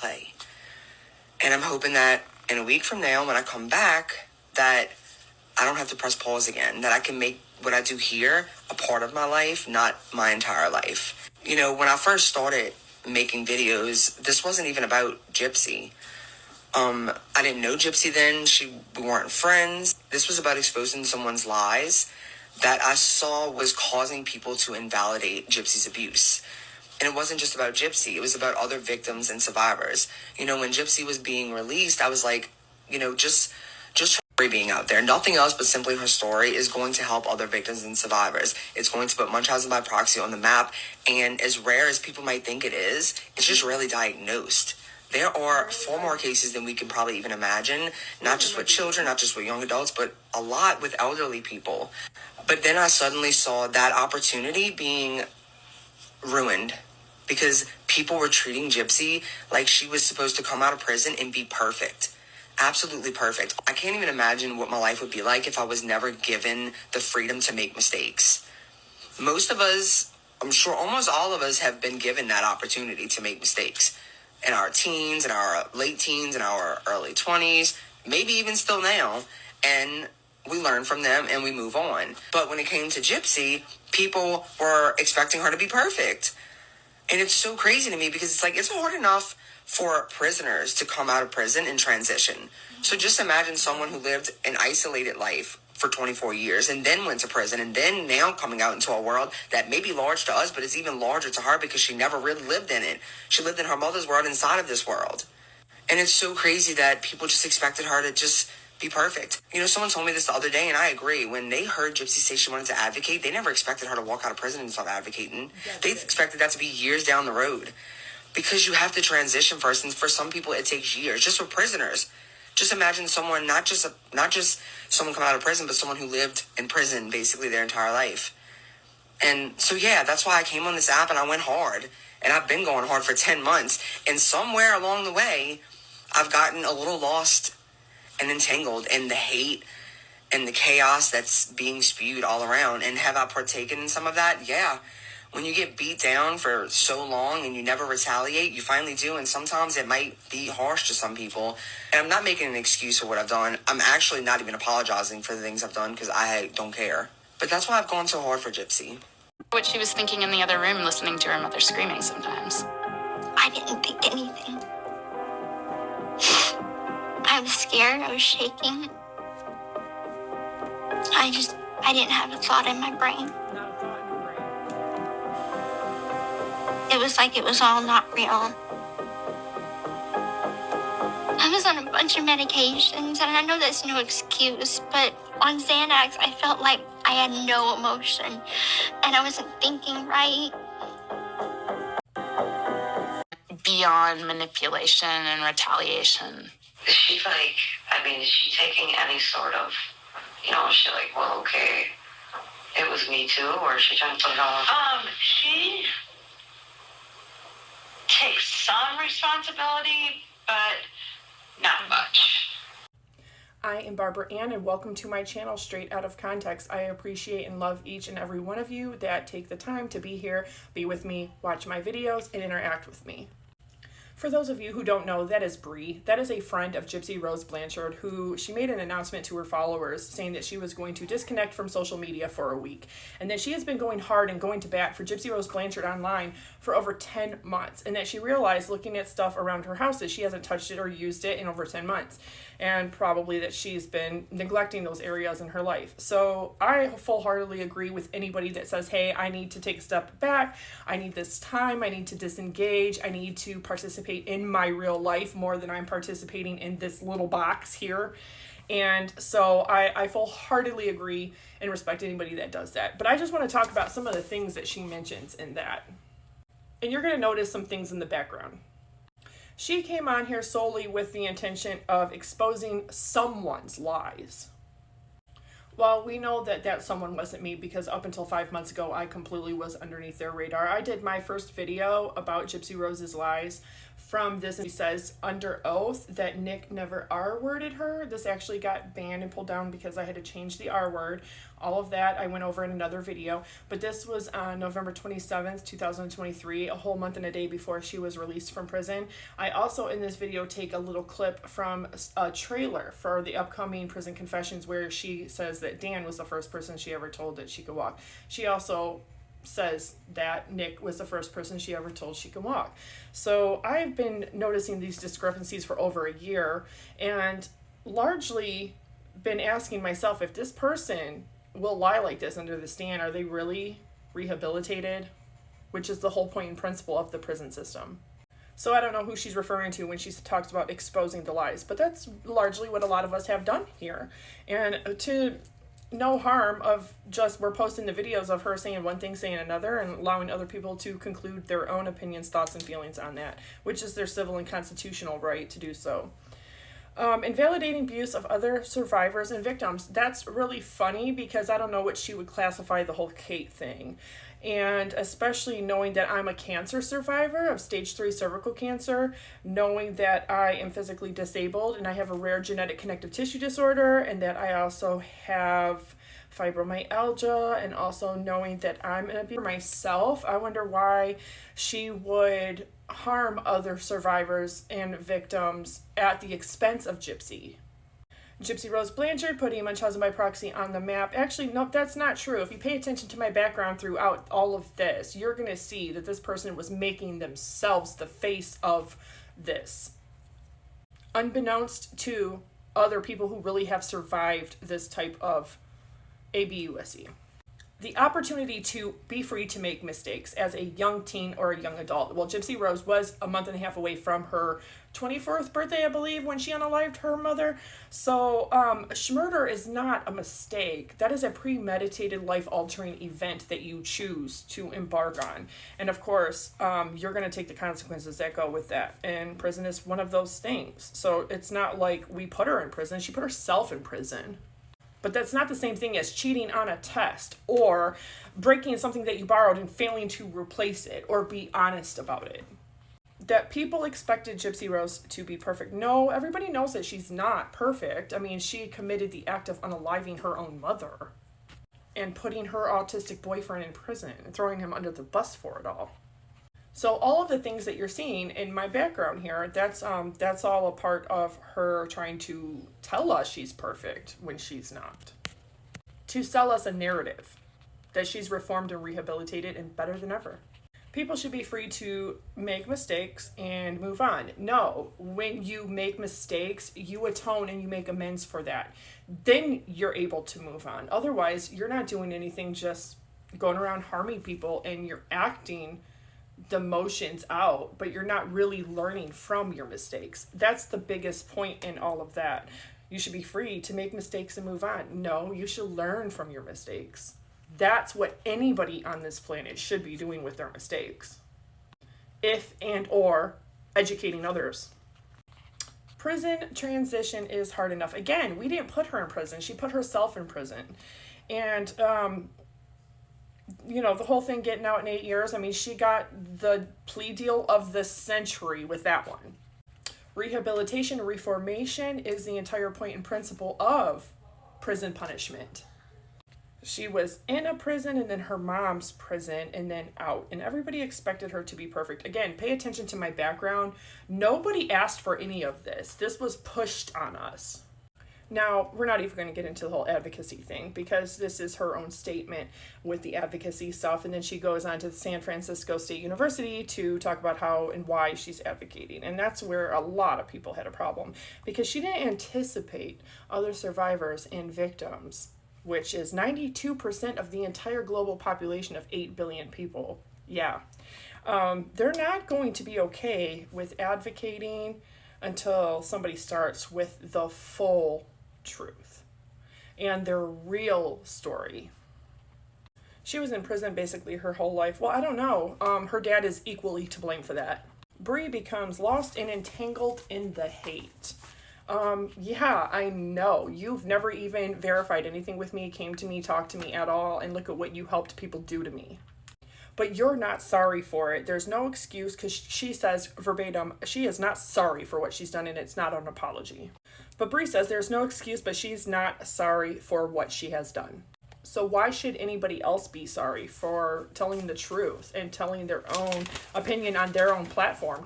play. And I'm hoping that in a week from now, when I come back, that I don't have to press pause again, that I can make what I do here a part of my life, not my entire life. You know, when I first started making videos, this wasn't even about Gypsy. I didn't know Gypsy then. We weren't friends. This was about exposing someone's lies that I saw was causing people to invalidate Gypsy's abuse. And it wasn't just about Gypsy. It was about other victims and survivors. You know, when Gypsy was being released, I was like, you know, just her story being out there. Nothing else but simply her story is going to help other victims and survivors. It's going to put Munchausen by proxy on the map. And as rare as people might think it is, it's just rarely diagnosed. There are far more cases than we can probably even imagine, not just with children, not just with young adults, but a lot with elderly people. But then I suddenly saw that opportunity being ruined because people were treating Gypsy like she was supposed to come out of prison and be perfect. Absolutely perfect. I can't even imagine what my life would be like if I was never given the freedom to make mistakes. Most of us, I'm sure almost all of us have been given that opportunity to make mistakes. In our teens, in our late teens, in our early 20s, maybe even still now. And we learn from them and we move on. But when it came to Gypsy, people were expecting her to be perfect. And it's so crazy to me because it's like, it's hard enough for prisoners to come out of prison and transition. So just imagine someone who lived an isolated life for 24 years and then went to prison and then now coming out into a world that may be large to us, but it's even larger to her because she never really lived in it. She lived in her mother's world inside of this world. And it's so crazy that people just expected her to just be perfect. You know, someone told me this the other day and I agree. When they heard Gypsy say she wanted to advocate, they never expected her to walk out of prison and start advocating. They expected that to be years down the road because you have to transition first. And for some people, it takes years. Just for prisoners. Just imagine someone, not just someone coming out of prison, but someone who lived in prison basically their entire life. And so, yeah, that's why I came on this app and I went hard. And I've been going hard for 10 months. And somewhere along the way, I've gotten a little lost and entangled in the hate and the chaos that's being spewed all around. And have I partaken in some of that? Yeah. When you get beat down for so long and you never retaliate, you finally do. And sometimes it might be harsh to some people. And I'm not making an excuse for what I've done. I'm actually not even apologizing for the things I've done because I don't care. But that's why I've gone so hard for Gypsy. What she was thinking in the other room, listening to her mother screaming sometimes. I didn't think anything. I was scared. I was shaking. I didn't have a thought in my brain. It was like it was all not real. I was on a bunch of medications, and I know that's no excuse, but on Xanax, I felt like I had no emotion, and I wasn't thinking right. Beyond manipulation and retaliation. Is she is she taking any sort of, is she like, well, okay, it was me too, or is she trying to put it all on? She takes some responsibility, but not much. I am Barbara Ann and welcome to my channel Straight Out of Context. I appreciate and love each and every one of you that take the time to be here, be with me, watch my videos, and interact with me. For those of you who don't know, that is Bree. That is a friend of GypsyRose Blanchard who she made an announcement to her followers saying that she was going to disconnect from social media for a week. And that she has been going hard and going to bat for GypsyRose Blanchard online for over 10 months. And that she realized looking at stuff around her house that she hasn't touched it or used it in over 10 months. And probably that she's been neglecting those areas in her life. So I full-heartedly agree with anybody that says, hey, I need to take a step back. I need this time. I need to disengage. I need to participate in my real life more than I'm participating in this little box here. And so I full-heartedly agree and respect anybody that does that. But I just want to talk about some of the things that she mentions in that. And you're going to notice some things in the background. She came on here solely with the intention of exposing someone's lies. Well, we know that that someone wasn't me because up until 5 months ago, I completely was underneath their radar. I did my first video about GypsyRose's lies from this. She says under oath that Nick never R-worded her. This actually got banned and pulled down because I had to change the R word. All of that I went over in another video, but this was on November 27th, 2023, a whole month and a day before she was released from prison. I also in this video take a little clip from a trailer for the upcoming Prison Confessions where she says that Dan was the first person she ever told that she could walk. She also says that Nick was the first person she ever told she could walk. So I've been noticing these discrepancies for over a year and largely been asking myself, if this person will lie like this under the stand, are they really rehabilitated? Which is the whole point and principle of the prison system. So I don't know who she's referring to when she talks about exposing the lies, but that's largely what a lot of us have done here. And to no harm of just we're posting the videos of her saying one thing, saying another, and allowing other people to conclude their own opinions, thoughts, and feelings on that, which is their civil and constitutional right to do so. Invalidating abuse of other survivors and victims. That's really funny because I don't know what she would classify the whole Kate thing. And especially knowing that I'm a cancer survivor of stage 3 cervical cancer, knowing that I am physically disabled and I have a rare genetic connective tissue disorder, and that I also have fibromyalgia, and also knowing that I'm an abuser myself, I wonder why she would harm other survivors and victims at the expense of Gypsy. GypsyRose Blanchard, putting Munchausen by proxy on the map. Actually, no, that's not true. If you pay attention to my background throughout all of this, you're going to see that this person was making themselves the face of this, unbeknownst to other people who really have survived this type of ABUSE. The opportunity to be free to make mistakes as a young teen or a young adult. Well, GypsyRose was a month and a half away from her 24th birthday, I believe, when she unalived her mother. So murder is not a mistake. That is a premeditated, life-altering event that you choose to embark on. And of course, you're going to take the consequences that go with that. And prison is one of those things. So it's not like we put her in prison. She put herself in prison. But that's not the same thing as cheating on a test or breaking something that you borrowed and failing to replace it or be honest about it. That people expected GypsyRose to be perfect. No, everybody knows that she's not perfect. I mean, she committed the act of unaliving her own mother and putting her autistic boyfriend in prison and throwing him under the bus for it all. So all of the things that you're seeing in my background here, that's all a part of her trying to tell us she's perfect when she's not. To sell us a narrative that she's reformed and rehabilitated and better than ever. People should be free to make mistakes and move on. No, when you make mistakes, you atone and you make amends for that. Then you're able to move on. Otherwise, you're not doing anything, just going around harming people, and you're acting the motions out, but you're not really learning from your mistakes. That's the biggest point in all of that. You should be free to make mistakes and move on. No, you should learn from your mistakes. That's what anybody on this planet should be doing with their mistakes. If and or educating others. Prison transition is hard enough. Again, we didn't put her in prison. She put herself in prison. And, you know, the whole thing getting out in 8 years, I mean, she got the plea deal of the century with that one. Rehabilitation and reformation is the entire point and principle of prison punishment. She was in a prison and then her mom's prison and then out. And everybody expected her to be perfect. Again, pay attention to my background. Nobody asked for any of this. This was pushed on us. Now, we're not even going to get into the whole advocacy thing because this is her own statement with the advocacy stuff. And then she goes on to the San Francisco State University to talk about how and why she's advocating. And that's where a lot of people had a problem because she didn't anticipate other survivors and victims, which is 92% of the entire global population of 8 billion people. Yeah. They're not going to be okay with advocating until somebody starts with the full truth and their real story. She was in prison basically her whole life. Well, I don't know. Her dad is equally to blame for that. Bree becomes lost and entangled in the hate. Yeah, I know. You've never even verified anything with me, came to me, talked to me at all, and look at what you helped people do to me. but you're not sorry for it. There's no excuse, because she says verbatim, she is not sorry for what she's done, and it's not an apology. But Bree says there's no excuse, but she's not sorry for what she has done. So why should anybody else be sorry for telling the truth and telling their own opinion on their own platform?